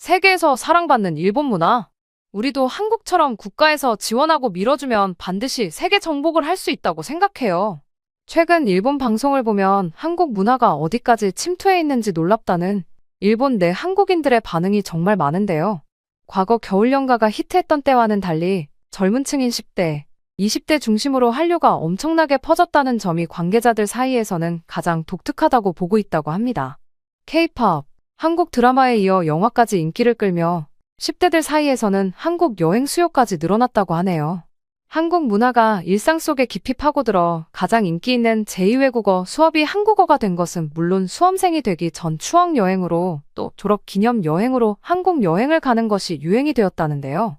세계에서 사랑받는 일본 문화. 우리도 한국처럼 국가에서 지원하고 밀어주면 반드시 세계 정복을 할 수 있다고 생각해요. 최근 일본 방송을 보면 한국 문화가 어디까지 침투해 있는지 놀랍다는 일본 내 한국인들의 반응이 정말 많은데요. 과거 겨울연가가 히트했던 때와는 달리 젊은 층인 10대, 20대 중심으로 한류가 엄청나게 퍼졌다는 점이 관계자들 사이에서는 가장 독특하다고 보고 있다고 합니다. K-팝, 한국 드라마에 이어 영화까지 인기를 끌며 10대들 사이에서는 한국 여행 수요까지 늘어났다고 하네요. 한국 문화가 일상 속에 깊이 파고들어 가장 인기 있는 제2외국어 수업이 한국어가 된 것은 물론 수험생이 되기 전 추억 여행으로 또 졸업 기념 여행으로 한국 여행을 가는 것이 유행이 되었다는데요.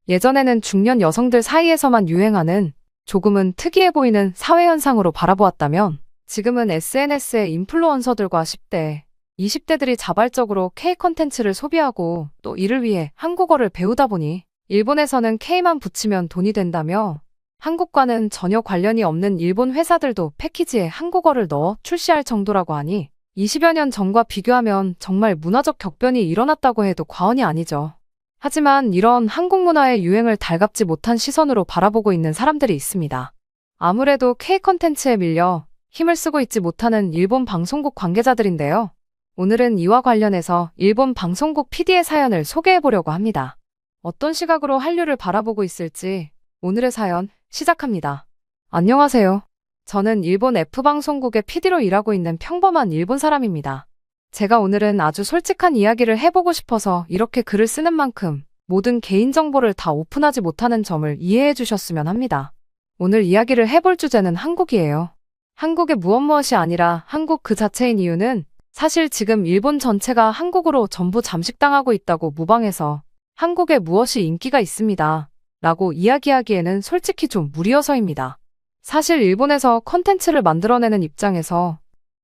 예전에는 중년 여성들 사이에서만 유행하는 조금은 특이해 보이는 사회현상으로 바라보았다면 지금은 SNS의 인플루언서들과 10대, 20대들이 자발적으로 K 콘텐츠를 소비하고 또 이를 위해 한국어를 배우다 보니 일본에서는 K만 붙이면 돈이 된다며 한국과는 전혀 관련이 없는 일본 회사들도 패키지에 한국어를 넣어 출시할 정도라고 하니 20여 년 전과 비교하면 정말 문화적 격변이 일어났다고 해도 과언이 아니죠. 하지만 이런 한국 문화의 유행을 달갑지 못한 시선으로 바라보고 있는 사람들이 있습니다. 아무래도 K 콘텐츠에 밀려 힘을 쓰고 있지 못하는 일본 방송국 관계자들인데요. 오늘은 이와 관련해서 일본 방송국 PD의 사연을 소개해보려고 합니다. 어떤 시각으로 한류를 바라보고 있을지 오늘의 사연 시작합니다. 안녕하세요. 저는 일본 F방송국의 PD로 일하고 있는 평범한 일본 사람입니다. 제가 오늘은 아주 솔직한 이야기를 해보고 싶어서 이렇게 글을 쓰는 만큼 모든 개인정보를 다 오픈하지 못하는 점을 이해해 주셨으면 합니다. 오늘 이야기를 해볼 주제는 한국이에요. 한국의 무엇이 아니라 한국 그 자체인 이유는 사실 지금 일본 전체가 한국으로 전부 잠식당하고 있다고 무방해서 한국에 무엇이 인기가 있습니다. 라고 이야기하기에는 솔직히 좀 무리여서입니다. 사실 일본에서 콘텐츠를 만들어내는 입장에서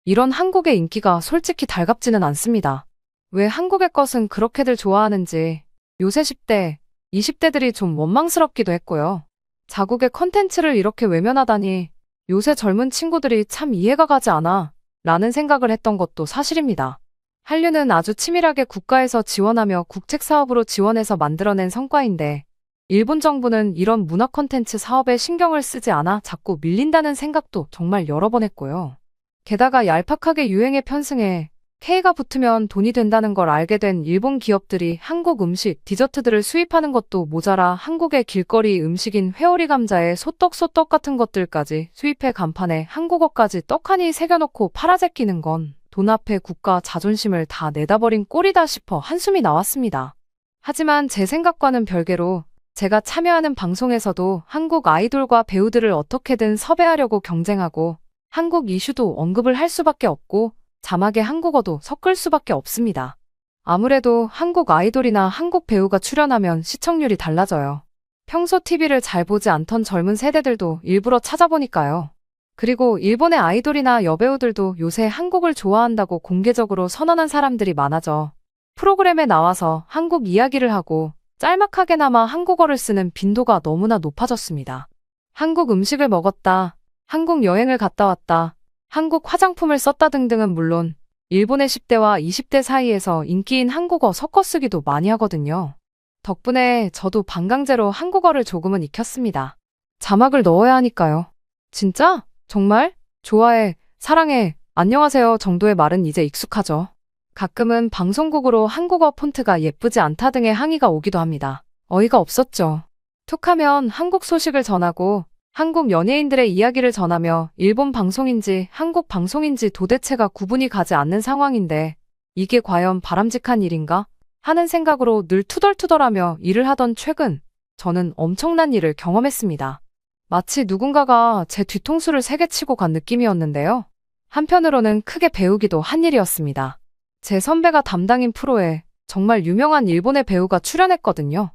이런 한국의 인기가 솔직히 달갑지는 않습니다. 왜 한국의 것은 그렇게들 좋아하는지 요새 10대, 20대들이 좀 원망스럽기도 했고요. 자국의 콘텐츠를 이렇게 외면하다니 요새 젊은 친구들이 참 이해가 가지 않아 라는 생각을 했던 것도 사실입니다. 한류는 아주 치밀하게 국가에서 지원하며 국책사업으로 지원해서 만들어낸 성과인데 일본 정부는 이런 문화 콘텐츠 사업에 신경을 쓰지 않아 자꾸 밀린다는 생각도 정말 여러 번 했고요. 게다가 얄팍하게 유행에 편승해 K가 붙으면 돈이 된다는 걸 알게 된 일본 기업들이 한국 음식, 디저트들을 수입하는 것도 모자라 한국의 길거리 음식인 회오리 감자에 소떡소떡 같은 것들까지 수입해 간판에 한국어까지 떡하니 새겨놓고 팔아제끼는 건 돈 앞에 국가 자존심을 다 내다버린 꼴이다 싶어 한숨이 나왔습니다. 하지만 제 생각과는 별개로 제가 참여하는 방송에서도 한국 아이돌과 배우들을 어떻게든 섭외하려고 경쟁하고 한국 이슈도 언급을 할 수밖에 없고 자막에 한국어도 섞을 수밖에 없습니다. 아무래도 한국 아이돌이나 한국 배우가 출연하면 시청률이 달라져요. 평소 TV를 잘 보지 않던 젊은 세대들도 일부러 찾아보니까요. 그리고 일본의 아이돌이나 여배우들도 요새 한국을 좋아한다고 공개적으로 선언한 사람들이 많아져 프로그램에 나와서 한국 이야기를 하고 짤막하게나마 한국어를 쓰는 빈도가 너무나 높아졌습니다. 한국 음식을 먹었다, 한국 여행을 갔다 왔다, 한국 화장품을 썼다 등등은 물론 일본의 10대와 20대 사이에서 인기인 한국어 섞어쓰기도 많이 하거든요. 덕분에 저도 반강제로 한국어를 조금은 익혔습니다. 자막을 넣어야 하니까요. 진짜? 정말? 좋아해, 사랑해, 안녕하세요 정도의 말은 이제 익숙하죠. 가끔은 방송국으로 한국어 폰트가 예쁘지 않다 등의 항의가 오기도 합니다. 어이가 없었죠. 툭하면 한국 소식을 전하고 한국 연예인들의 이야기를 전하며 일본 방송인지 한국 방송인지 도대체가 구분이 가지 않는 상황인데 이게 과연 바람직한 일인가 하는 생각으로 늘 투덜투덜하며 일을 하던 최근 저는 엄청난 일을 경험했습니다. 마치 누군가가 제 뒤통수를 세게 치고 간 느낌이었는데요. 한편으로는 크게 배우기도 한 일이었습니다. 제 선배가 담당인 프로에 정말 유명한 일본의 배우가 출연했거든요.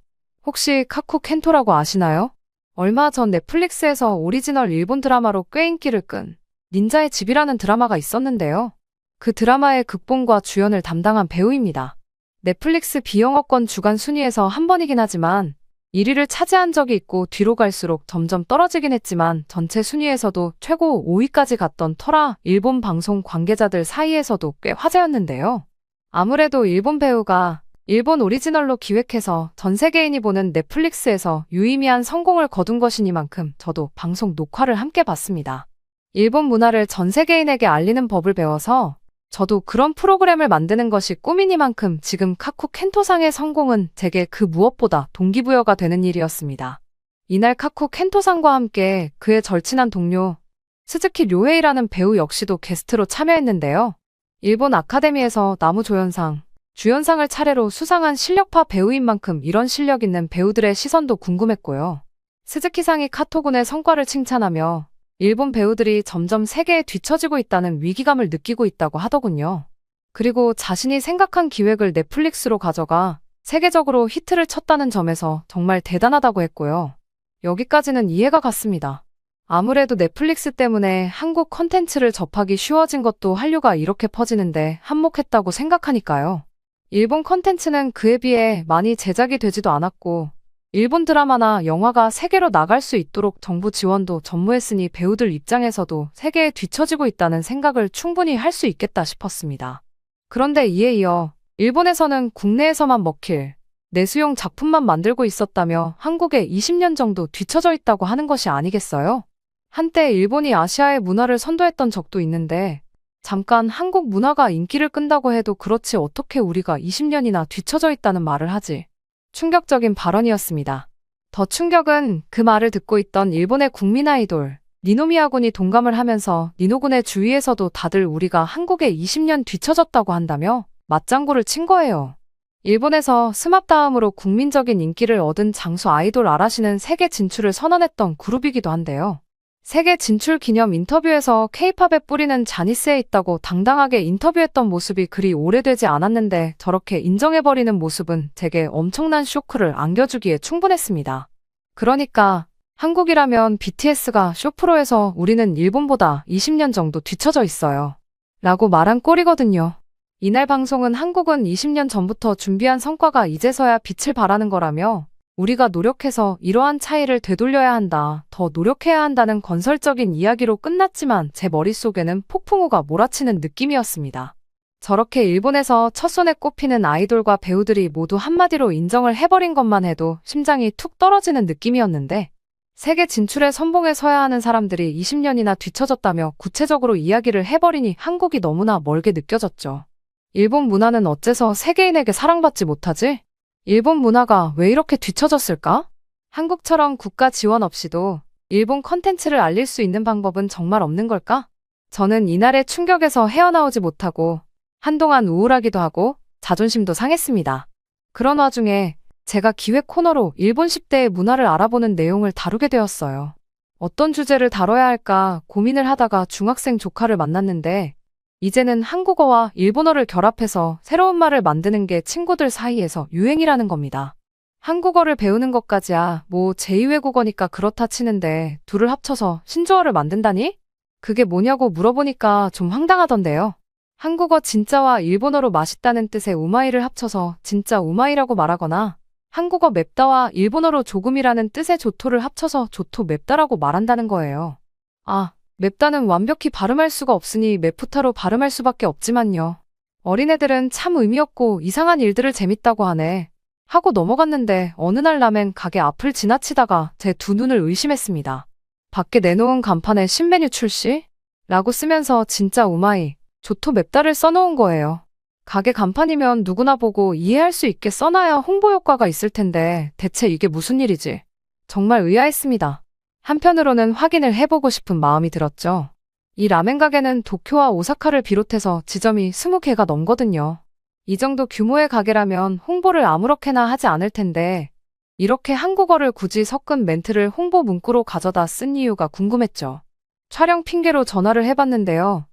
혹시 카쿠 켄토라고 아시나요? 얼마 전 넷플릭스에서 오리지널 일본 드라마로 꽤 인기를 끈 닌자의 집이라는 드라마가 있었는데요. 그 드라마의 극본과 주연을 담당한 배우입니다. 넷플릭스 비영어권 주간 순위에서 한 번이긴 하지만 1위를 차지한 적이 있고 뒤로 갈수록 점점 떨어지긴 했지만 전체 순위에서도 최고 5위까지 갔던 터라 일본 방송 관계자들 사이에서도 꽤 화제였는데요. 아무래도 일본 배우가 일본 오리지널로 기획해서 전 세계인이 보는 넷플릭스에서 유의미한 성공을 거둔 것이니만큼 저도 방송 녹화를 함께 봤습니다. 일본 문화를 전 세계인에게 알리는 법을 배워서 저도 그런 프로그램을 만드는 것이 꿈이니만큼 지금 카쿠 켄토상의 성공은 제게 그 무엇보다 동기부여가 되는 일이었습니다. 이날 카쿠 켄토상과 함께 그의 절친한 동료 스즈키 료헤이라는 배우 역시도 게스트로 참여했는데요. 일본 아카데미에서 나무조연상, 주연상을 차례로 수상한 실력파 배우인 만큼 이런 실력 있는 배우들의 시선도 궁금했고요. 스즈키상이 카토군의 성과를 칭찬하며 일본 배우들이 점점 세계에 뒤처지고 있다는 위기감을 느끼고 있다고 하더군요. 그리고 자신이 생각한 기획을 넷플릭스로 가져가 세계적으로 히트를 쳤다는 점에서 정말 대단하다고 했고요. 여기까지는 이해가 갔습니다. 아무래도 넷플릭스 때문에 한국 컨텐츠를 접하기 쉬워진 것도 한류가 이렇게 퍼지는데 한몫했다고 생각하니까요. 일본 컨텐츠는 그에 비해 많이 제작이 되지도 않았고 일본 드라마나 영화가 세계로 나갈 수 있도록 정부 지원도 전무했으니 배우들 입장에서도 세계에 뒤처지고 있다는 생각을 충분히 할 수 있겠다 싶었습니다. 그런데 이에 이어 일본에서는 국내에서만 먹힐 내수용 작품만 만들고 있었다며 한국에 20년 정도 뒤처져 있다고 하는 것이 아니겠어요? 한때 일본이 아시아의 문화를 선도했던 적도 있는데 잠깐 한국 문화가 인기를 끈다고 해도 그렇지 어떻게 우리가 20년이나 뒤처져 있다는 말을 하지? 충격적인 발언이었습니다. 더 충격은 그 말을 듣고 있던 일본의 국민 아이돌 니노미야 군이 동감을 하면서 니노군의 주위에서도 다들 우리가 한국에 20년 뒤처졌다고 한다며 맞장구를 친 거예요. 일본에서 스맙 다음으로 국민적인 인기를 얻은 장수 아이돌 아라시는 세계 진출을 선언했던 그룹이기도 한데요. 세계 진출 기념 인터뷰에서 K-팝의 뿌리는 자니스에 있다고 당당하게 인터뷰했던 모습이 그리 오래되지 않았는데 저렇게 인정해버리는 모습은 제게 엄청난 쇼크를 안겨주기에 충분했습니다. 그러니까 한국이라면 BTS가 쇼프로에서 우리는 일본보다 20년 정도 뒤처져 있어요. 라고 말한 꼴이거든요. 이날 방송은 한국은 20년 전부터 준비한 성과가 이제서야 빛을 발하는 거라며 우리가 노력해서 이러한 차이를 되돌려야 한다, 더 노력해야 한다는 건설적인 이야기로 끝났지만 제 머릿속에는 폭풍우가 몰아치는 느낌이었습니다. 저렇게 일본에서 첫손에 꼽히는 아이돌과 배우들이 모두 한마디로 인정을 해버린 것만 해도 심장이 툭 떨어지는 느낌이었는데 세계 진출에 선봉에 서야 하는 사람들이 20년이나 뒤처졌다며 구체적으로 이야기를 해버리니 한국이 너무나 멀게 느껴졌죠. 일본 문화는 어째서 세계인에게 사랑받지 못하지? 일본 문화가 왜 이렇게 뒤처졌을까? 한국처럼 국가 지원 없이도 일본 컨텐츠를 알릴 수 있는 방법은 정말 없는 걸까? 저는 이날의 충격에서 헤어나오지 못하고 한동안 우울하기도 하고 자존심도 상했습니다. 그런 와중에 제가 기획 코너로 일본 10대의 문화를 알아보는 내용을 다루게 되었어요. 어떤 주제를 다뤄야 할까 고민을 하다가 중학생 조카를 만났는데 이제는 한국어와 일본어를 결합해서 새로운 말을 만드는 게 친구들 사이에서 유행이라는 겁니다. 한국어를 배우는 것까지야 뭐 제2외국어니까 그렇다 치는데 둘을 합쳐서 신조어를 만든다니? 그게 뭐냐고 물어보니까 좀 황당하던데요. 한국어 진짜와 일본어로 맛있다는 뜻의 우마이를 합쳐서 진짜 우마이라고 말하거나 한국어 맵다와 일본어로 조금이라는 뜻의 조토를 합쳐서 조토 맵다라고 말한다는 거예요. 아, 맵다는 완벽히 발음할 수가 없으니 맵푸타로 발음할 수밖에 없지만요. 어린애들은 참 의미 없고 이상한 일들을 재밌다고 하네. 하고 넘어갔는데 어느 날 라멘 가게 앞을 지나치다가 제 두 눈을 의심했습니다. 밖에 내놓은 간판에 신메뉴 출시? 라고 쓰면서 진짜 우마이, 조토 맵다를 써놓은 거예요. 가게 간판이면 누구나 보고 이해할 수 있게 써놔야 홍보 효과가 있을 텐데 대체 이게 무슨 일이지? 정말 의아했습니다. 한편으로는 확인을 해보고 싶은 마음이 들었죠. 이 라멘 가게는 도쿄와 오사카를 비롯해서 지점이 20개가 넘거든요. 이 정도 규모의 가게라면 홍보를 아무렇게나 하지 않을 텐데 이렇게 한국어를 굳이 섞은 멘트를 홍보 문구로 가져다 쓴 이유가 궁금했죠. 촬영 핑계로 전화를 해봤는데요.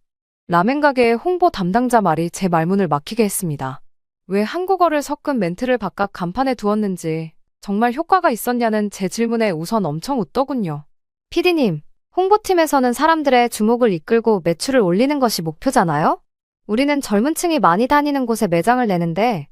라멘 가게의 홍보 담당자 말이 제 말문을 막히게 했습니다. 왜 한국어를 섞은 멘트를 바깥 간판에 두었는지 정말 효과가 있었냐는 제 질문에 우선 엄청 웃더군요. PD님, 홍보팀에서는 사람들의 주목을 이끌고 매출을 올리는 것이 목표잖아요? 우리는 젊은 층이 많이 다니는 곳에 매장을 내는데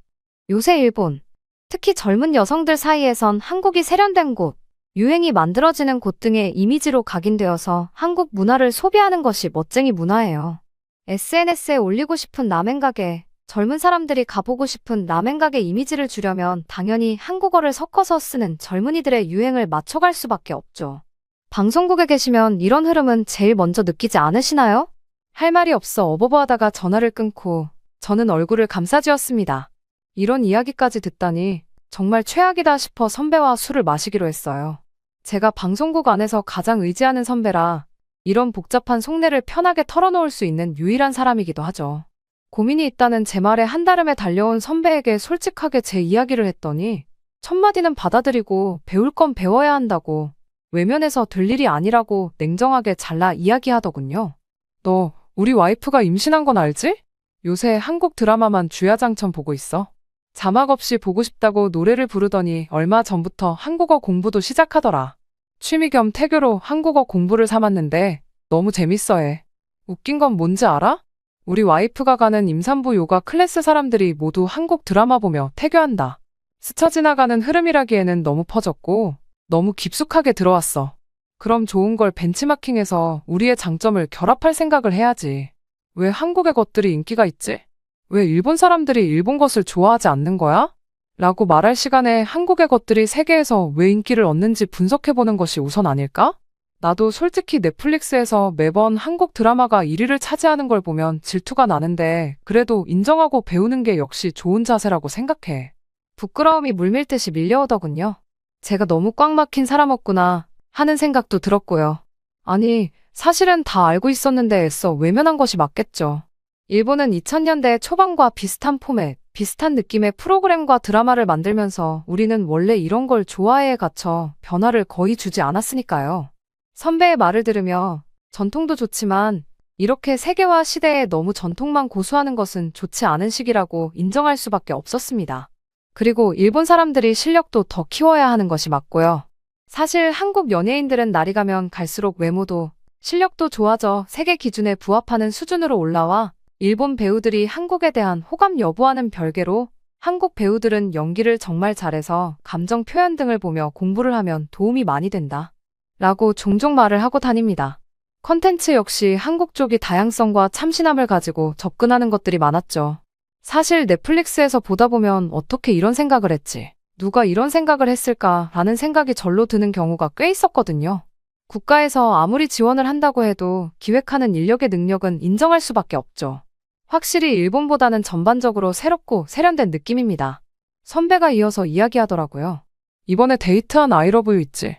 요새 일본, 특히 젊은 여성들 사이에선 한국이 세련된 곳, 유행이 만들어지는 곳 등의 이미지로 각인되어서 한국 문화를 소비하는 것이 멋쟁이 문화예요. SNS에 올리고 싶은 라멘 가게, 젊은 사람들이 가보고 싶은 라멘 가게 이미지를 주려면 당연히 한국어를 섞어서 쓰는 젊은이들의 유행을 맞춰갈 수밖에 없죠. 방송국에 계시면 이런 흐름은 제일 먼저 느끼지 않으시나요? 할 말이 없어 어버버하다가 전화를 끊고 저는 얼굴을 감싸쥐었습니다. 이런 이야기까지 듣다니 정말 최악이다 싶어 선배와 술을 마시기로 했어요. 제가 방송국 안에서 가장 의지하는 선배라 이런 복잡한 속내를 편하게 털어놓을 수 있는 유일한 사람이기도 하죠. 고민이 있다는 제 말에 한달음에 달려온 선배에게 솔직하게 제 이야기를 했더니 첫마디는 받아들이고 배울 건 배워야 한다고 외면해서 될 일이 아니라고 냉정하게 잘라 이야기하더군요. 너 우리 와이프가 임신한 건 알지? 요새 한국 드라마만 주야장천 보고 있어. 자막 없이 보고 싶다고 노래를 부르더니 얼마 전부터 한국어 공부도 시작하더라. 취미 겸 태교로 한국어 공부를 삼았는데 너무 재밌어해. 웃긴 건 뭔지 알아? 우리 와이프가 가는 임산부 요가 클래스 사람들이 모두 한국 드라마 보며 태교한다. 스쳐 지나가는 흐름이라기에는 너무 퍼졌고 너무 깊숙하게 들어왔어. 그럼 좋은 걸 벤치마킹해서 우리의 장점을 결합할 생각을 해야지. 왜 한국의 것들이 인기가 있지? 왜 일본 사람들이 일본 것을 좋아하지 않는 거야? 라고 말할 시간에 한국의 것들이 세계에서 왜 인기를 얻는지 분석해보는 것이 우선 아닐까? 나도 솔직히 넷플릭스에서 매번 한국 드라마가 1위를 차지하는 걸 보면 질투가 나는데 그래도 인정하고 배우는 게 역시 좋은 자세라고 생각해. 부끄러움이 물밀듯이 밀려오더군요. 제가 너무 꽉 막힌 사람이었구나 하는 생각도 들었고요. 아니, 사실은 다 알고 있었는데 애써 외면한 것이 맞겠죠. 일본은 2000년대 초반과 비슷한 포맷, 비슷한 느낌의 프로그램과 드라마를 만들면서 우리는 원래 이런 걸 좋아해에 갇혀 변화를 거의 주지 않았으니까요. 선배의 말을 들으며 전통도 좋지만 이렇게 세계화 시대에 너무 전통만 고수하는 것은 좋지 않은 시기라고 인정할 수밖에 없었습니다. 그리고 일본 사람들이 실력도 더 키워야 하는 것이 맞고요. 사실 한국 연예인들은 날이 가면 갈수록 외모도 실력도 좋아져 세계 기준에 부합하는 수준으로 올라와 일본 배우들이 한국에 대한 호감 여부와는 별개로 한국 배우들은 연기를 정말 잘해서 감정 표현 등을 보며 공부를 하면 도움이 많이 된다. 라고 종종 말을 하고 다닙니다. 컨텐츠 역시 한국 쪽이 다양성과 참신함을 가지고 접근하는 것들이 많았죠. 사실 넷플릭스에서 보다 보면 어떻게 이런 생각을 했지? 누가 이런 생각을 했을까? 라는 생각이 절로 드는 경우가 꽤 있었거든요. 국가에서 아무리 지원을 한다고 해도 기획하는 인력의 능력은 인정할 수밖에 없죠. 확실히 일본보다는 전반적으로 새롭고 세련된 느낌입니다. 선배가 이어서 이야기하더라고요. 이번에 데이트한 아이러브유 있지?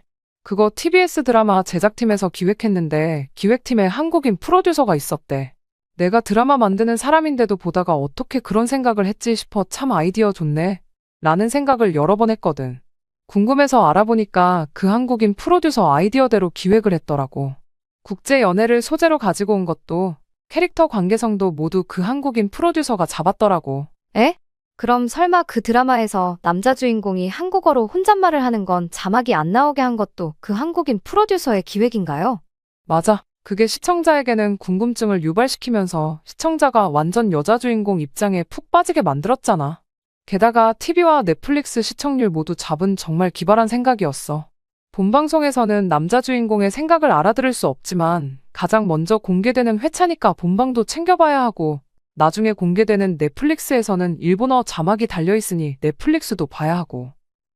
그거 TBS 드라마 제작팀에서 기획했는데 기획팀에 한국인 프로듀서가 있었대. 내가 드라마 만드는 사람인데도 보다가 어떻게 그런 생각을 했지 싶어 참 아이디어 좋네. 라는 생각을 여러 번 했거든. 궁금해서 알아보니까 그 한국인 프로듀서 아이디어대로 기획을 했더라고. 국제 연애를 소재로 가지고 온 것도 캐릭터 관계성도 모두 그 한국인 프로듀서가 잡았더라고. 에? 그럼 설마 그 드라마에서 남자 주인공이 한국어로 혼잣말을 하는 건 자막이 안 나오게 한 것도 그 한국인 프로듀서의 기획인가요? 맞아. 그게 시청자에게는 궁금증을 유발시키면서 시청자가 완전 여자 주인공 입장에 푹 빠지게 만들었잖아. 게다가 TV와 넷플릭스 시청률 모두 잡은 정말 기발한 생각이었어. 본방송에서는 남자 주인공의 생각을 알아들을 수 없지만 가장 먼저 공개되는 회차니까 본방도 챙겨봐야 하고 나중에 공개되는 넷플릭스에서는 일본어 자막이 달려있으니 넷플릭스도 봐야 하고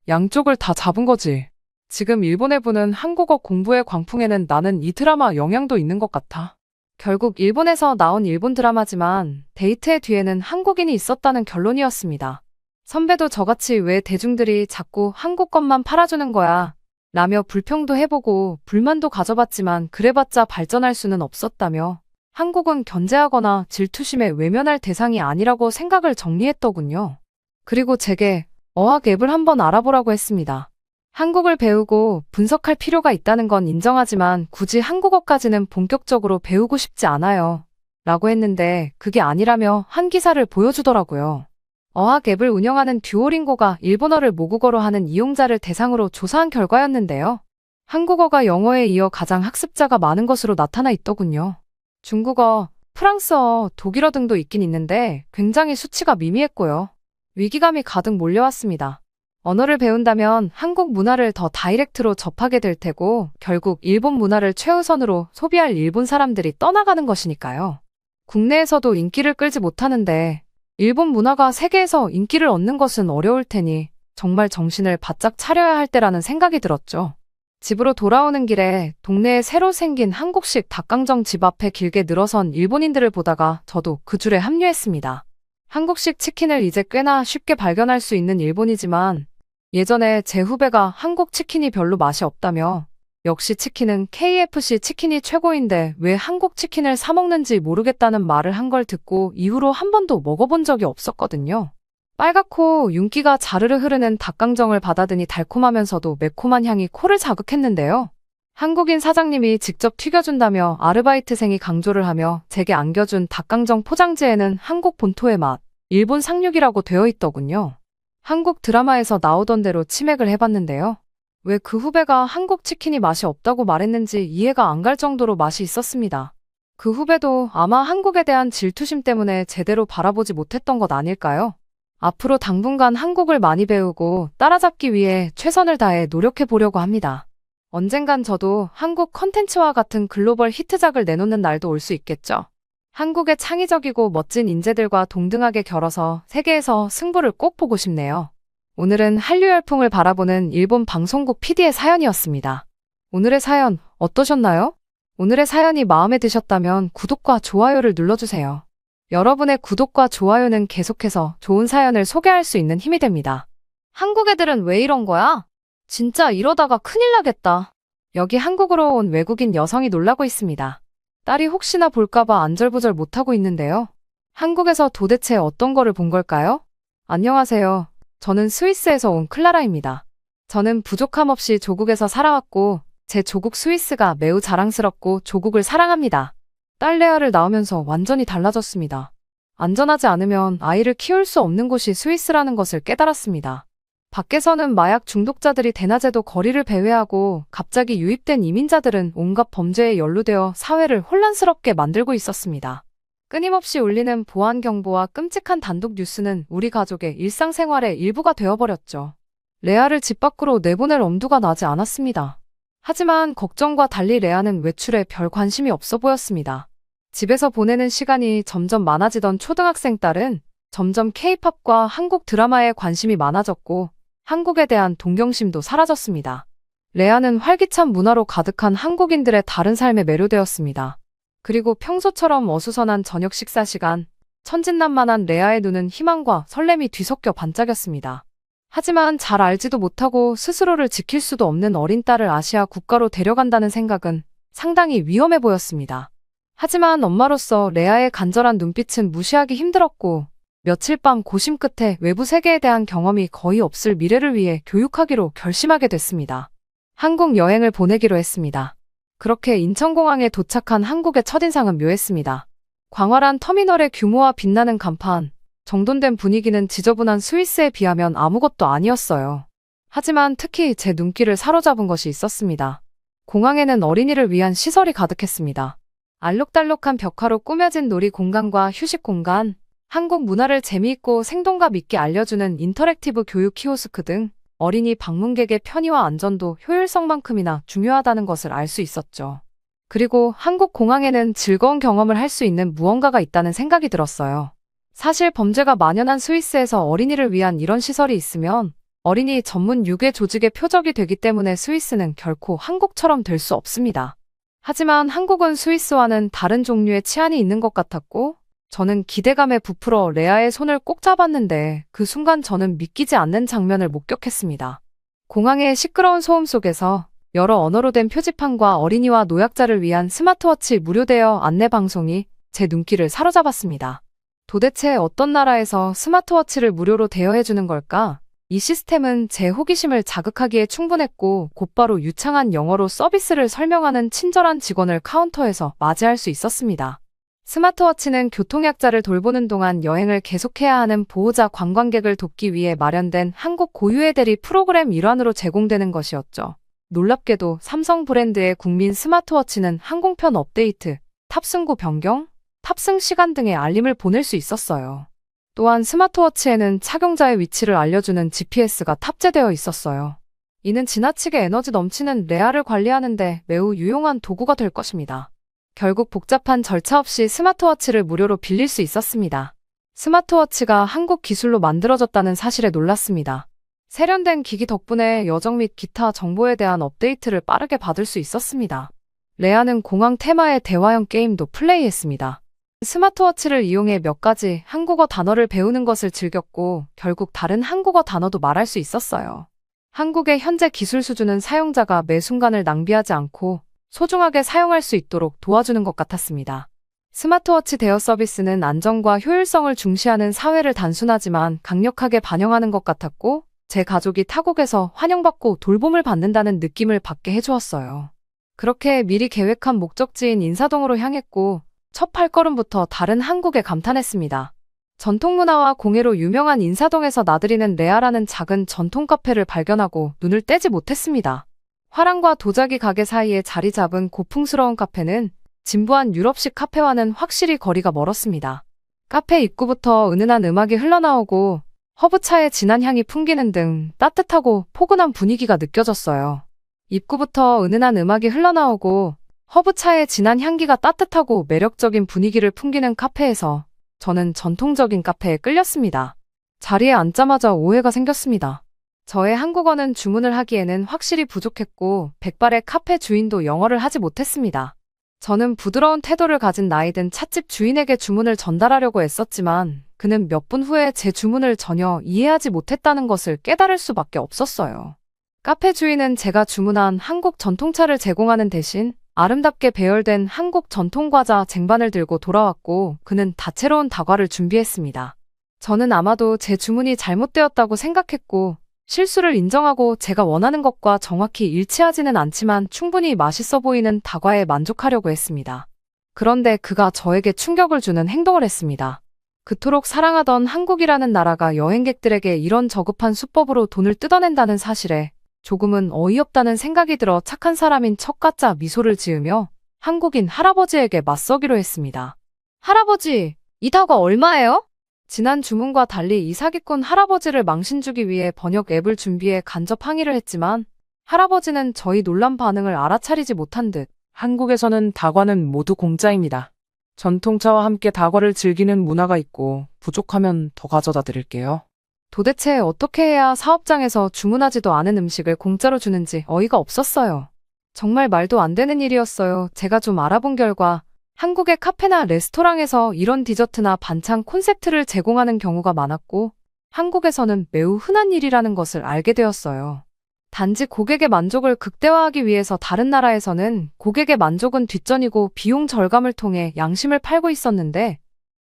양쪽을 다 잡은 거지. 지금 일본에 부는 한국어 공부의 광풍에는 나는 이 드라마 영향도 있는 것 같아. 결국 일본에서 나온 일본 드라마지만 데이트의 뒤에는 한국인이 있었다는 결론이었습니다. 선배도 저같이 왜 대중들이 자꾸 한국 것만 팔아주는 거야 라며 불평도 해보고 불만도 가져봤지만 그래봤자 발전할 수는 없었다며 한국은 견제하거나 질투심에 외면할 대상이 아니라고 생각을 정리했더군요. 그리고 제게 어학 앱을 한번 알아보라고 했습니다. 한국을 배우고 분석할 필요가 있다는 건 인정하지만 굳이 한국어까지는 본격적으로 배우고 싶지 않아요. 라고 했는데 그게 아니라며 한 기사를 보여주더라고요. 어학 앱을 운영하는 듀오링고가 일본어를 모국어로 하는 이용자를 대상으로 조사한 결과였는데요. 한국어가 영어에 이어 가장 학습자가 많은 것으로 나타나 있더군요. 중국어, 프랑스어, 독일어 등도 있긴 있는데 굉장히 수치가 미미했고요. 위기감이 가득 몰려왔습니다. 언어를 배운다면 한국 문화를 더 다이렉트로 접하게 될 테고 결국 일본 문화를 최우선으로 소비할 일본 사람들이 떠나가는 것이니까요. 국내에서도 인기를 끌지 못하는데 일본 문화가 세계에서 인기를 얻는 것은 어려울 테니 정말 정신을 바짝 차려야 할 때라는 생각이 들었죠. 집으로 돌아오는 길에 동네에 새로 생긴 한국식 닭강정 집 앞에 길게 늘어선 일본인들을 보다가 저도 그 줄에 합류했습니다. 한국식 치킨을 이제 꽤나 쉽게 발견할 수 있는 일본이지만 예전에 제 후배가 한국 치킨이 별로 맛이 없다며 역시 치킨은 KFC 치킨이 최고인데 왜 한국 치킨을 사 먹는지 모르겠다는 말을 한 걸 듣고 이후로 한 번도 먹어본 적이 없었거든요. 빨갛고 윤기가 자르르 흐르는 닭강정을 받아드니 달콤하면서도 매콤한 향이 코를 자극했는데요. 한국인 사장님이 직접 튀겨준다며 아르바이트생이 강조를 하며 제게 안겨준 닭강정 포장지에는 한국 본토의 맛, 일본 상륙이라고 되어 있더군요. 한국 드라마에서 나오던 대로 치맥을 해봤는데요. 왜 그 후배가 한국 치킨이 맛이 없다고 말했는지 이해가 안 갈 정도로 맛이 있었습니다. 그 후배도 아마 한국에 대한 질투심 때문에 제대로 바라보지 못했던 것 아닐까요? 앞으로 당분간 한국을 많이 배우고 따라잡기 위해 최선을 다해 노력해 보려고 합니다. 언젠간 저도 한국 컨텐츠와 같은 글로벌 히트작을 내놓는 날도 올 수 있겠죠. 한국의 창의적이고 멋진 인재들과 동등하게 겨뤄서 세계에서 승부를 꼭 보고 싶네요. 오늘은 한류 열풍을 바라보는 일본 방송국 PD의 사연이었습니다. 오늘의 사연 어떠셨나요? 오늘의 사연이 마음에 드셨다면 구독과 좋아요를 눌러주세요. 여러분의 구독과 좋아요는 계속해서 좋은 사연을 소개할 수 있는 힘이 됩니다. 한국 애들은 왜 이런 거야? 진짜 이러다가 큰일 나겠다. 여기 한국으로 온 외국인 여성이 놀라고 있습니다. 딸이 혹시나 볼까봐 안절부절 못하고 있는데요. 한국에서 도대체 어떤 거를 본 걸까요? 안녕하세요. 저는 스위스에서 온 클라라입니다. 저는 부족함 없이 조국에서 살아왔고 제 조국 스위스가 매우 자랑스럽고 조국을 사랑합니다. 딸 레아를 낳으면서 완전히 달라졌습니다. 안전하지 않으면 아이를 키울 수 없는 곳이 스위스라는 것을 깨달았습니다. 밖에서는 마약 중독자들이 대낮에도 거리를 배회하고 갑자기 유입된 이민자들은 온갖 범죄에 연루되어 사회를 혼란스럽게 만들고 있었습니다. 끊임없이 울리는 보안 경보와 끔찍한 단독 뉴스는 우리 가족의 일상생활의 일부가 되어버렸죠. 레아를 집 밖으로 내보낼 엄두가 나지 않았습니다. 하지만 걱정과 달리 레아는 외출에 별 관심이 없어 보였습니다. 집에서 보내는 시간이 점점 많아지던 초등학생 딸은 점점 K-팝과 한국 드라마에 관심이 많아졌고 한국에 대한 동경심도 사라졌습니다. 레아는 활기찬 문화로 가득한 한국인들의 다른 삶에 매료되었습니다. 그리고 평소처럼 어수선한 저녁 식사 시간, 천진난만한 레아의 눈은 희망과 설렘이 뒤섞여 반짝였습니다. 하지만 잘 알지도 못하고 스스로를 지킬 수도 없는 어린 딸을 아시아 국가로 데려간다는 생각은 상당히 위험해 보였습니다. 하지만 엄마로서 레아의 간절한 눈빛은 무시하기 힘들었고 며칠 밤 고심 끝에 외부 세계에 대한 경험이 거의 없을 미래를 위해 교육하기로 결심하게 됐습니다. 한국 여행을 보내기로 했습니다. 그렇게 인천공항에 도착한 한국의 첫인상은 묘했습니다. 광활한 터미널의 규모와 빛나는 간판, 정돈된 분위기는 지저분한 스위스에 비하면 아무것도 아니었어요. 하지만 특히 제 눈길을 사로잡은 것이 있었습니다. 공항에는 어린이를 위한 시설이 가득했습니다. 알록달록한 벽화로 꾸며진 놀이 공간과 휴식 공간, 한국 문화를 재미있고 생동감 있게 알려주는 인터랙티브 교육 키오스크 등 어린이 방문객의 편의와 안전도 효율성만큼이나 중요하다는 것을 알 수 있었죠. 그리고 한국 공항에는 즐거운 경험을 할 수 있는 무언가가 있다는 생각이 들었어요. 사실 범죄가 만연한 스위스에서 어린이를 위한 이런 시설이 있으면 어린이 전문 유괴 조직의 표적이 되기 때문에 스위스는 결코 한국처럼 될 수 없습니다. 하지만 한국은 스위스와는 다른 종류의 치안이 있는 것 같았고 저는 기대감에 부풀어 레아의 손을 꼭 잡았는데 그 순간 저는 믿기지 않는 장면을 목격했습니다. 공항의 시끄러운 소음 속에서 여러 언어로 된 표지판과 어린이와 노약자를 위한 스마트워치 무료 대여 안내 방송이 제 눈길을 사로잡았습니다. 도대체 어떤 나라에서 스마트워치를 무료로 대여해주는 걸까? 이 시스템은 제 호기심을 자극하기에 충분했고 곧바로 유창한 영어로 서비스를 설명하는 친절한 직원을 카운터에서 맞이할 수 있었습니다. 스마트워치는 교통약자를 돌보는 동안 여행을 계속해야 하는 보호자 관광객을 돕기 위해 마련된 한국 고유의 대리 프로그램 일환으로 제공되는 것이었죠. 놀랍게도 삼성 브랜드의 국민 스마트워치는 항공편 업데이트, 탑승구 변경, 탑승 시간 등의 알림을 보낼 수 있었어요. 또한 스마트워치에는 착용자의 위치를 알려주는 GPS가 탑재되어 있었어요. 이는 지나치게 에너지 넘치는 레아를 관리하는 데 매우 유용한 도구가 될 것입니다. 결국 복잡한 절차 없이 스마트워치를 무료로 빌릴 수 있었습니다. 스마트워치가 한국 기술로 만들어졌다는 사실에 놀랐습니다. 세련된 기기 덕분에 여정 및 기타 정보에 대한 업데이트를 빠르게 받을 수 있었습니다. 레아는 공항 테마의 대화형 게임도 플레이했습니다. 스마트워치를 이용해 몇 가지 한국어 단어를 배우는 것을 즐겼고 결국 다른 한국어 단어도 말할 수 있었어요. 한국의 현재 기술 수준은 사용자가 매 순간을 낭비하지 않고 소중하게 사용할 수 있도록 도와주는 것 같았습니다. 스마트워치 대여 서비스는 안정과 효율성을 중시하는 사회를 단순하지만 강력하게 반영하는 것 같았고 제 가족이 타국에서 환영받고 돌봄을 받는다는 느낌을 받게 해주었어요. 그렇게 미리 계획한 목적지인 인사동으로 향했고 첫 발걸음부터 다른 한국에 감탄했습니다. 전통문화와 공예로 유명한 인사동에서 나들이는 레아라는 작은 전통 카페를 발견하고 눈을 떼지 못했습니다. 화랑과 도자기 가게 사이에 자리 잡은 고풍스러운 카페는 진부한 유럽식 카페와는 확실히 거리가 멀었습니다. 카페 입구부터 은은한 음악이 흘러나오고 허브차의 진한 향이 풍기는 등 따뜻하고 포근한 분위기가 느껴졌어요. 입구부터 은은한 음악이 흘러나오고 허브차의 진한 향기가 따뜻하고 매력적인 분위기를 풍기는 카페에서 저는 전통적인 카페에 끌렸습니다. 자리에 앉자마자 오해가 생겼습니다. 저의 한국어는 주문을 하기에는 확실히 부족했고 백발의 카페 주인도 영어를 하지 못했습니다. 저는 부드러운 태도를 가진 나이든 찻집 주인에게 주문을 전달하려고 애썼지만 그는 몇 분 후에 제 주문을 전혀 이해하지 못했다는 것을 깨달을 수밖에 없었어요. 카페 주인은 제가 주문한 한국 전통차를 제공하는 대신 아름답게 배열된 한국 전통과자 쟁반을 들고 돌아왔고 그는 다채로운 다과를 준비했습니다. 저는 아마도 제 주문이 잘못되었다고 생각했고 실수를 인정하고 제가 원하는 것과 정확히 일치하지는 않지만 충분히 맛있어 보이는 다과에 만족하려고 했습니다. 그런데 그가 저에게 충격을 주는 행동을 했습니다. 그토록 사랑하던 한국이라는 나라가 여행객들에게 이런 저급한 수법으로 돈을 뜯어낸다는 사실에 조금은 어이없다는 생각이 들어 착한 사람인 척가짜 미소를 지으며 한국인 할아버지에게 맞서기로 했습니다. 할아버지, 이 다과 얼마예요? 지난 주문과 달리 이 사기꾼 할아버지를 망신주기 위해 번역 앱을 준비해 간접 항의를 했지만 할아버지는 저희 놀란 반응을 알아차리지 못한 듯 한국에서는 다과는 모두 공짜입니다. 전통차와 함께 다과를 즐기는 문화가 있고 부족하면 더 가져다 드릴게요. 도대체 어떻게 해야 사업장에서 주문하지도 않은 음식을 공짜로 주는지 어이가 없었어요. 정말 말도 안 되는 일이었어요. 제가 좀 알아본 결과 한국의 카페나 레스토랑에서 이런 디저트나 반찬 콘셉트를 제공하는 경우가 많았고 한국에서는 매우 흔한 일이라는 것을 알게 되었어요. 단지 고객의 만족을 극대화하기 위해서 다른 나라에서는 고객의 만족은 뒷전이고 비용 절감을 통해 양심을 팔고 있었는데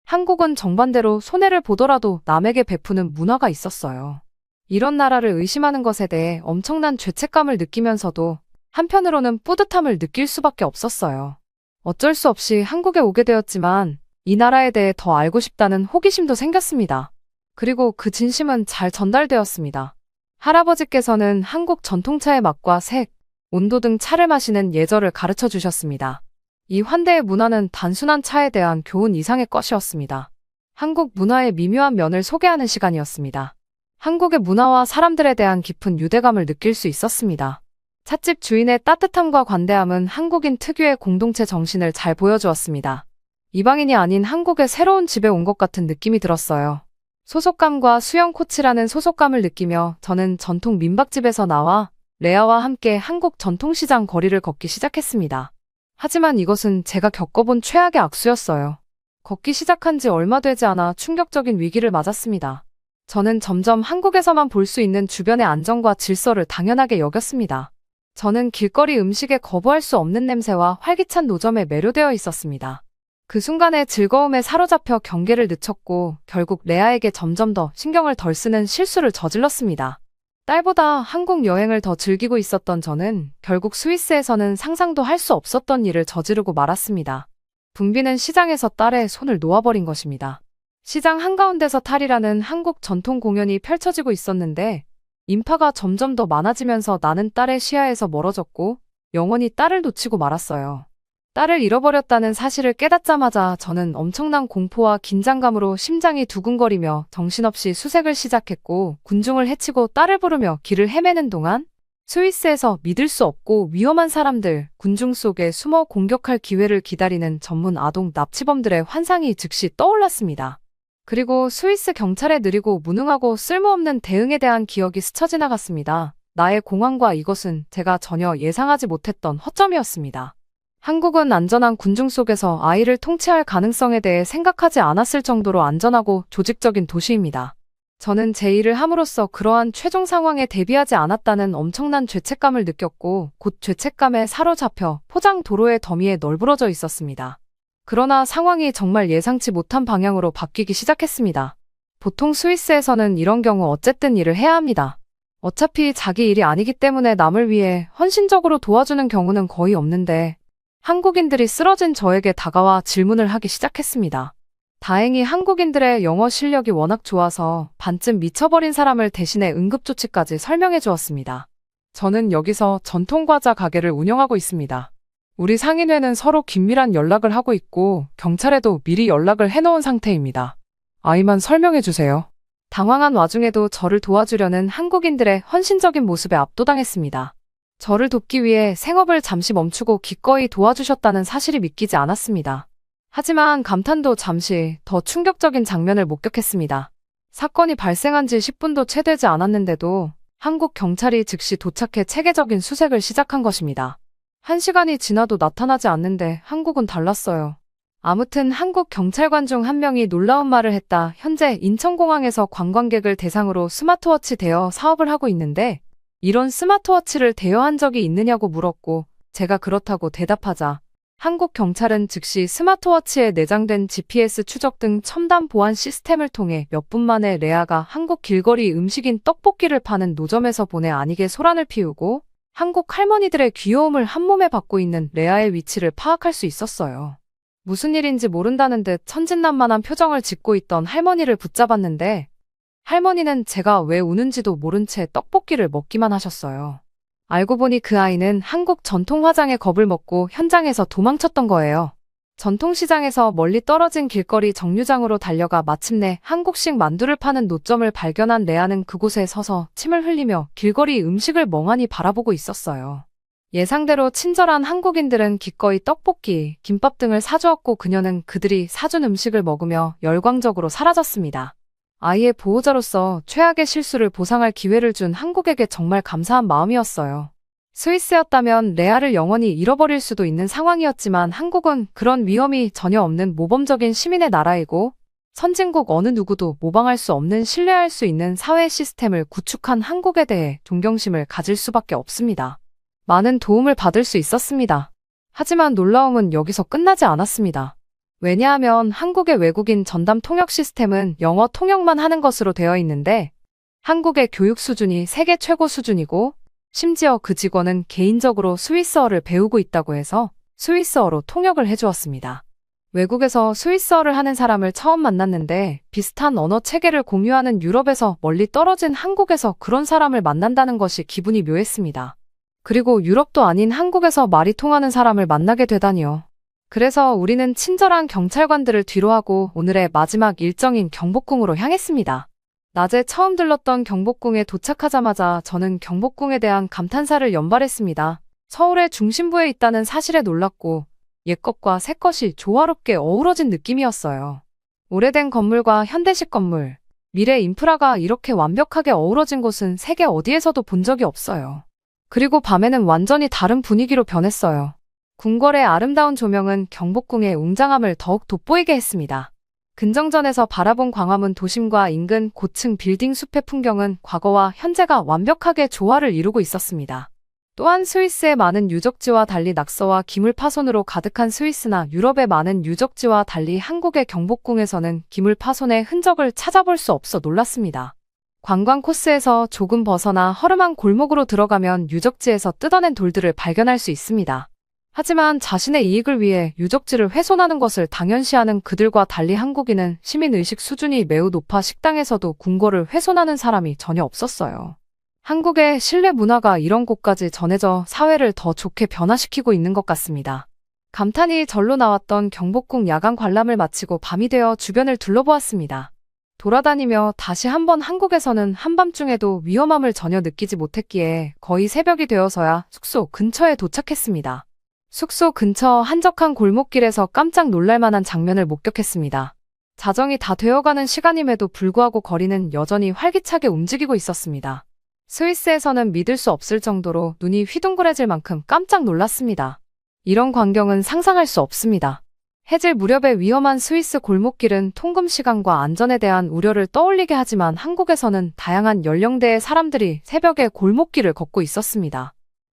한국은 정반대로 손해를 보더라도 남에게 베푸는 문화가 있었어요. 이런 나라를 의심하는 것에 대해 엄청난 죄책감을 느끼면서도 한편으로는 뿌듯함을 느낄 수밖에 없었어요. 어쩔 수 없이 한국에 오게 되었지만 이 나라에 대해 더 알고 싶다는 호기심도 생겼습니다. 그리고 그 진심은 잘 전달되었습니다. 할아버지께서는 한국 전통차의 맛과 색, 온도 등 차를 마시는 예절을 가르쳐 주셨습니다. 이 환대의 문화는 단순한 차에 대한 교훈 이상의 것이었습니다. 한국 문화의 미묘한 면을 소개하는 시간이었습니다. 한국의 문화와 사람들에 대한 깊은 유대감을 느낄 수 있었습니다. 찻집 주인의 따뜻함과 관대함은 한국인 특유의 공동체 정신을 잘 보여주었습니다. 이방인이 아닌 한국의 새로운 집에 온 것 같은 느낌이 들었어요. 소속감과 수영 코치라는 소속감을 느끼며 저는 전통 민박집에서 나와 레아와 함께 한국 전통시장 거리를 걷기 시작했습니다. 하지만 이것은 제가 겪어본 최악의 악수였어요. 걷기 시작한 지 얼마 되지 않아 충격적인 위기를 맞았습니다. 저는 점점 한국에서만 볼 수 있는 주변의 안정과 질서를 당연하게 여겼습니다. 저는 길거리 음식에 거부할 수 없는 냄새와 활기찬 노점에 매료되어 있었습니다. 그 순간의 즐거움에 사로잡혀 경계를 늦췄고 결국 레아에게 점점 더 신경을 덜 쓰는 실수를 저질렀습니다. 딸보다 한국 여행을 더 즐기고 있었던 저는 결국 스위스에서는 상상도 할 수 없었던 일을 저지르고 말았습니다. 붐비는 시장에서 딸의 손을 놓아버린 것입니다. 시장 한가운데서 탈이라는 한국 전통 공연이 펼쳐지고 있었는데 인파가 점점 더 많아지면서 나는 딸의 시야에서 멀어졌고 영원히 딸을 놓치고 말았어요. 딸을 잃어버렸다는 사실을 깨닫자마자 저는 엄청난 공포와 긴장감으로 심장이 두근거리며 정신없이 수색을 시작했고 군중을 헤치고 딸을 부르며 길을 헤매는 동안 스위스에서 믿을 수 없고 위험한 사람들, 군중 속에 숨어 공격할 기회를 기다리는 전문 아동 납치범들의 환상이 즉시 떠올랐습니다. 그리고 스위스 경찰의 느리고 무능하고 쓸모없는 대응에 대한 기억이 스쳐 지나갔습니다. 나의 공황과 이것은 제가 전혀 예상하지 못했던 허점이었습니다. 한국은 안전한 군중 속에서 아이를 통치할 가능성에 대해 생각하지 않았을 정도로 안전하고 조직적인 도시입니다. 저는 제 일을 함으로써 그러한 최종 상황에 대비하지 않았다는 엄청난 죄책감을 느꼈고 곧 죄책감에 사로잡혀 포장 도로의 더미에 널브러져 있었습니다. 그러나 상황이 정말 예상치 못한 방향으로 바뀌기 시작했습니다. 보통 스위스에서는 이런 경우 어쨌든 일을 해야 합니다. 어차피 자기 일이 아니기 때문에 남을 위해 헌신적으로 도와주는 경우는 거의 없는데 한국인들이 쓰러진 저에게 다가와 질문을 하기 시작했습니다. 다행히 한국인들의 영어 실력이 워낙 좋아서 반쯤 미쳐버린 사람을 대신해 응급조치까지 설명해 주었습니다. 저는 여기서 전통과자 가게를 운영하고 있습니다. 우리 상인회는 서로 긴밀한 연락을 하고 있고 경찰에도 미리 연락을 해놓은 상태입니다. 아이만 설명해 주세요. 당황한 와중에도 저를 도와주려는 한국인들의 헌신적인 모습에 압도당했습니다. 저를 돕기 위해 생업을 잠시 멈추고 기꺼이 도와주셨다는 사실이 믿기지 않았습니다. 하지만 감탄도 잠시 더 충격적인 장면을 목격했습니다. 사건이 발생한 지 10분도 채 되지 않았는데도 한국 경찰이 즉시 도착해 체계적인 수색을 시작한 것입니다. 1시간이 지나도 나타나지 않는데 한국은 달랐어요. 아무튼 한국 경찰관 중 한 명이 놀라운 말을 했다. 현재 인천공항에서 관광객을 대상으로 스마트워치 대여 사업을 하고 있는데 이런 스마트워치를 대여한 적이 있느냐고 물었고 제가 그렇다고 대답하자 한국 경찰은 즉시 스마트워치에 내장된 GPS 추적 등 첨단 보안 시스템을 통해 몇 분 만에 레아가 한국 길거리 음식인 떡볶이를 파는 노점에서 보내 아니게 소란을 피우고 한국 할머니들의 귀여움을 한몸에 받고 있는 레아의 위치를 파악할 수 있었어요. 무슨 일인지 모른다는 듯 천진난만한 표정을 짓고 있던 할머니를 붙잡았는데 할머니는 제가 왜 우는지도 모른 채 떡볶이를 먹기만 하셨어요. 알고 보니 그 아이는 한국 전통 화장에 겁을 먹고 현장에서 도망쳤던 거예요. 전통시장에서 멀리 떨어진 길거리 정류장으로 달려가 마침내 한국식 만두를 파는 노점을 발견한 레아는 그곳에 서서 침을 흘리며 길거리 음식을 멍하니 바라보고 있었어요. 예상대로 친절한 한국인들은 기꺼이 떡볶이, 김밥 등을 사주었고 그녀는 그들이 사준 음식을 먹으며 열광적으로 사라졌습니다. 아이의 보호자로서 최악의 실수를 보상할 기회를 준 한국에게 정말 감사한 마음이었어요. 스위스였다면 레아를 영원히 잃어버릴 수도 있는 상황이었지만 한국은 그런 위험이 전혀 없는 모범적인 시민의 나라이고 선진국 어느 누구도 모방할 수 없는 신뢰할 수 있는 사회 시스템을 구축한 한국에 대해 존경심을 가질 수밖에 없습니다. 많은 도움을 받을 수 있었습니다. 하지만 놀라움은 여기서 끝나지 않았습니다. 왜냐하면 한국의 외국인 전담 통역 시스템은 영어 통역만 하는 것으로 되어 있는데 한국의 교육 수준이 세계 최고 수준이고 심지어 그 직원은 개인적으로 스위스어를 배우고 있다고 해서 스위스어로 통역을 해주었습니다. 외국에서 스위스어를 하는 사람을 처음 만났는데 비슷한 언어 체계를 공유하는 유럽에서 멀리 떨어진 한국에서 그런 사람을 만난다는 것이 기분이 묘했습니다. 그리고 유럽도 아닌 한국에서 말이 통하는 사람을 만나게 되다니요. 그래서 우리는 친절한 경찰관들을 뒤로하고 오늘의 마지막 일정인 경복궁으로 향했습니다. 낮에 처음 들렀던 경복궁에 도착하자마자 저는 경복궁에 대한 감탄사를 연발했습니다. 서울의 중심부에 있다는 사실에 놀랐고 옛것과 새것이 조화롭게 어우러진 느낌이었어요. 오래된 건물과 현대식 건물, 미래 인프라가 이렇게 완벽하게 어우러진 곳은 세계 어디에서도 본 적이 없어요. 그리고 밤에는 완전히 다른 분위기로 변했어요. 궁궐의 아름다운 조명은 경복궁의 웅장함을 더욱 돋보이게 했습니다. 근정전에서 바라본 광화문 도심과 인근 고층 빌딩 숲의 풍경은 과거와 현재가 완벽하게 조화를 이루고 있었습니다. 또한 스위스의 많은 유적지와 달리 낙서와 기물 파손으로 가득한 스위스나 유럽의 많은 유적지와 달리 한국의 경복궁에서는 기물 파손의 흔적을 찾아볼 수 없어 놀랐습니다. 관광 코스에서 조금 벗어나 허름한 골목으로 들어가면 유적지에서 뜯어낸 돌들을 발견할 수 있습니다. 하지만 자신의 이익을 위해 유적지를 훼손하는 것을 당연시하는 그들과 달리 한국인은 시민의식 수준이 매우 높아 식당에서도 궁궐을 훼손하는 사람이 전혀 없었어요. 한국의 신뢰 문화가 이런 곳까지 전해져 사회를 더 좋게 변화시키고 있는 것 같습니다. 감탄이 절로 나왔던 경복궁 야간 관람을 마치고 밤이 되어 주변을 둘러보았습니다. 돌아다니며 다시 한번 한국에서는 한밤중에도 위험함을 전혀 느끼지 못했기에 거의 새벽이 되어서야 숙소 근처에 도착했습니다. 숙소 근처 한적한 골목길에서 깜짝 놀랄 만한 장면을 목격했습니다. 자정이 다 되어가는 시간임에도 불구하고 거리는 여전히 활기차게 움직이고 있었습니다. 스위스에서는 믿을 수 없을 정도로 눈이 휘둥그레질 만큼 깜짝 놀랐습니다. 이런 광경은 상상할 수 없습니다. 해질 무렵의 위험한 스위스 골목길은 통금 시간과 안전에 대한 우려를 떠올리게 하지만 한국에서는 다양한 연령대의 사람들이 새벽에 골목길을 걷고 있었습니다.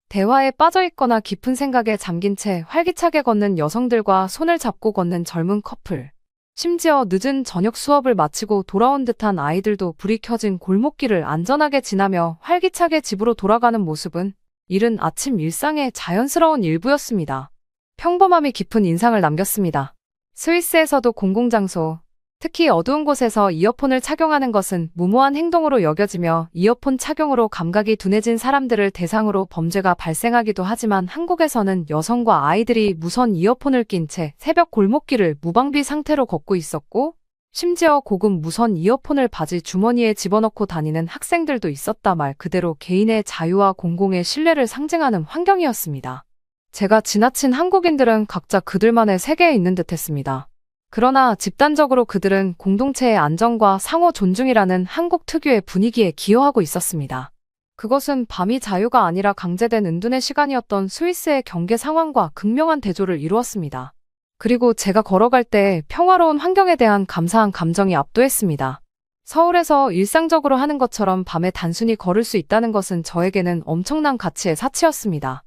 대화에 빠져있거나 깊은 생각에 잠긴 채 활기차게 걷는 여성들과 손을 잡고 걷는 젊은 커플. 심지어 늦은 저녁 수업을 마치고 돌아온 듯한 아이들도 불이 켜진 골목길을 안전하게 지나며 활기차게 집으로 돌아가는 모습은 이른 아침 일상의 자연스러운 일부였습니다. 평범함이 깊은 인상을 남겼습니다. 스위스에서도 공공장소, 특히 어두운 곳에서 이어폰을 착용하는 것은 무모한 행동으로 여겨지며 이어폰 착용으로 감각이 둔해진 사람들을 대상으로 범죄가 발생하기도 하지만 한국에서는 여성과 아이들이 무선 이어폰을 낀 채 새벽 골목길을 무방비 상태로 걷고 있었고, 심지어 고급 무선 이어폰을 바지 주머니에 집어넣고 다니는 학생들도 있었다. 말 그대로 개인의 자유와 공공의 신뢰를 상징하는 환경이었습니다. 제가 지나친 한국인들은 각자 그들만의 세계에 있는 듯했습니다. 그러나 집단적으로 그들은 공동체의 안정과 상호 존중이라는 한국 특유의 분위기에 기여하고 있었습니다. 그것은 밤이 자유가 아니라 강제된 은둔의 시간이었던 스위스의 경계 상황과 극명한 대조를 이루었습니다. 그리고 제가 걸어갈 때 평화로운 환경에 대한 감사한 감정이 압도했습니다. 서울에서 일상적으로 하는 것처럼 밤에 단순히 걸을 수 있다는 것은 저에게는 엄청난 가치의 사치였습니다.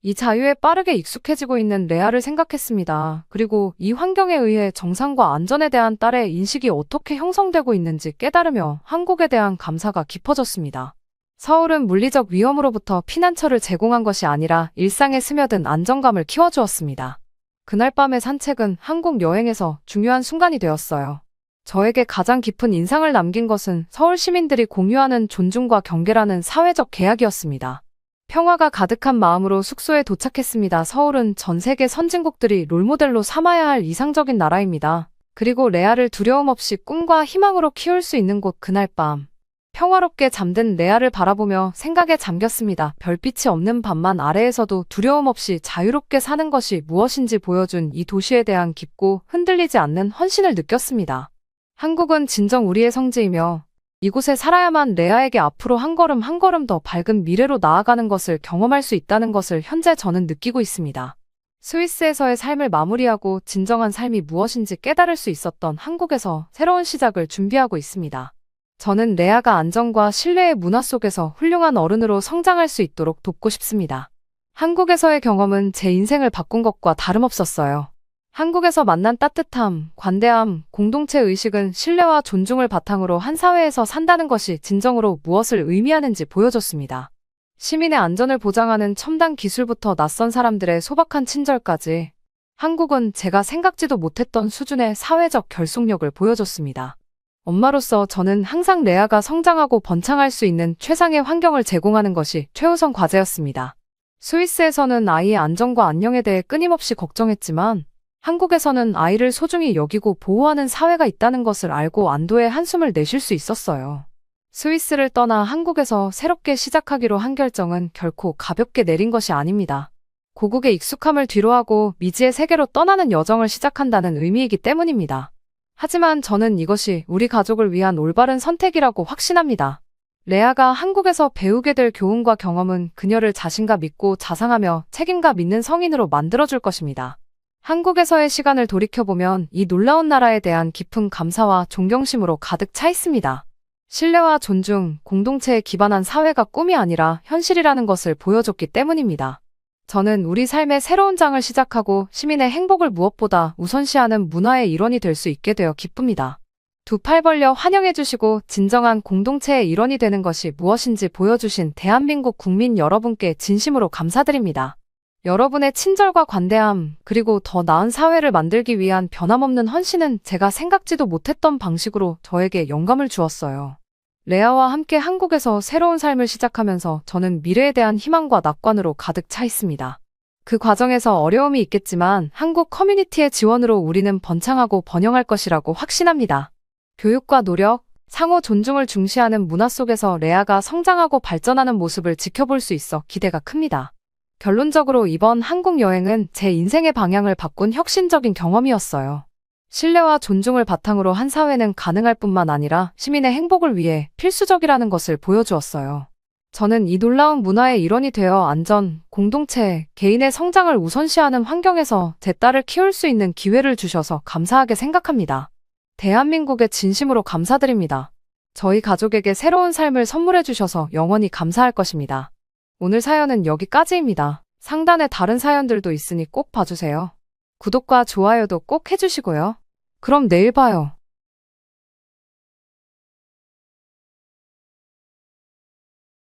이 자유에 빠르게 익숙해지고 있는 레아를 생각했습니다. 그리고 이 환경에 의해 정상과 안전에 대한 딸의 인식이 어떻게 형성되고 있는지 깨달으며 한국에 대한 감사가 깊어졌습니다. 서울은 물리적 위험으로부터 피난처를 제공한 것이 아니라 일상에 스며든 안정감을 키워주었습니다. 그날 밤의 산책은 한국 여행에서 중요한 순간이 되었어요. 저에게 가장 깊은 인상을 남긴 것은 서울 시민들이 공유하는 존중과 경계라는 사회적 계약이었습니다. 평화가 가득한 마음으로 숙소에 도착했습니다. 서울은 전 세계 선진국들이 롤모델로 삼아야 할 이상적인 나라입니다. 그리고 레아를 두려움 없이 꿈과 희망으로 키울 수 있는 곳. 그날 밤 평화롭게 잠든 레아를 바라보며 생각에 잠겼습니다. 별빛이 없는 밤만 아래에서도 두려움 없이 자유롭게 사는 것이 무엇인지 보여준 이 도시에 대한 깊고 흔들리지 않는 헌신을 느꼈습니다. 한국은 진정 우리의 성지이며 이곳에 살아야만 레아에게 앞으로 한 걸음 한 걸음 더 밝은 미래로 나아가는 것을 경험할 수 있다는 것을 현재 저는 느끼고 있습니다. 스위스에서의 삶을 마무리하고 진정한 삶이 무엇인지 깨달을 수 있었던 한국에서 새로운 시작을 준비하고 있습니다. 저는 레아가 안정과 신뢰의 문화 속에서 훌륭한 어른으로 성장할 수 있도록 돕고 싶습니다. 한국에서의 경험은 제 인생을 바꾼 것과 다름없었어요. 한국에서 만난 따뜻함, 관대함, 공동체 의식은 신뢰와 존중을 바탕으로 한 사회에서 산다는 것이 진정으로 무엇을 의미하는지 보여줬습니다. 시민의 안전을 보장하는 첨단 기술부터 낯선 사람들의 소박한 친절까지 한국은 제가 생각지도 못했던 수준의 사회적 결속력을 보여줬습니다. 엄마로서 저는 항상 레아가 성장하고 번창할 수 있는 최상의 환경을 제공하는 것이 최우선 과제였습니다. 스위스에서는 아이의 안전과 안녕에 대해 끊임없이 걱정했지만 한국에서는 아이를 소중히 여기고 보호하는 사회가 있다는 것을 알고 안도의 한숨을 내쉴 수 있었어요. 스위스를 떠나 한국에서 새롭게 시작하기로 한 결정은 결코 가볍게 내린 것이 아닙니다. 고국의 익숙함을 뒤로하고 미지의 세계로 떠나는 여정을 시작한다는 의미이기 때문입니다. 하지만 저는 이것이 우리 가족을 위한 올바른 선택이라고 확신합니다. 레아가 한국에서 배우게 될 교훈과 경험은 그녀를 자신과 믿고 자상하며 책임감 있는 성인으로 만들어줄 것입니다. 한국에서의 시간을 돌이켜보면 이 놀라운 나라에 대한 깊은 감사와 존경심으로 가득 차 있습니다. 신뢰와 존중, 공동체에 기반한 사회가 꿈이 아니라 현실이라는 것을 보여줬기 때문입니다. 저는 우리 삶의 새로운 장을 시작하고 시민의 행복을 무엇보다 우선시하는 문화의 일원이 될 수 있게 되어 기쁩니다. 두 팔 벌려 환영해주시고 진정한 공동체의 일원이 되는 것이 무엇인지 보여주신 대한민국 국민 여러분께 진심으로 감사드립니다. 여러분의 친절과 관대함, 그리고 더 나은 사회를 만들기 위한 변함없는 헌신은 제가 생각지도 못했던 방식으로 저에게 영감을 주었어요. 레아와 함께 한국에서 새로운 삶을 시작하면서 저는 미래에 대한 희망과 낙관으로 가득 차 있습니다. 그 과정에서 어려움이 있겠지만 한국 커뮤니티의 지원으로 우리는 번창하고 번영할 것이라고 확신합니다. 교육과 노력, 상호 존중을 중시하는 문화 속에서 레아가 성장하고 발전하는 모습을 지켜볼 수 있어 기대가 큽니다. 결론적으로 이번 한국 여행은 제 인생의 방향을 바꾼 혁신적인 경험이었어요. 신뢰와 존중을 바탕으로 한 사회는 가능할 뿐만 아니라 시민의 행복을 위해 필수적이라는 것을 보여주었어요. 저는 이 놀라운 문화의 일원이 되어 안전, 공동체, 개인의 성장을 우선시하는 환경에서 제 딸을 키울 수 있는 기회를 주셔서 감사하게 생각합니다. 대한민국에 진심으로 감사드립니다. 저희 가족에게 새로운 삶을 선물해 주셔서 영원히 감사할 것입니다. 오늘 사연은 여기까지입니다. 상단에 다른 사연들도 있으니 꼭 봐주세요. 구독과 좋아요도 꼭 해주시고요. 그럼 내일 봐요.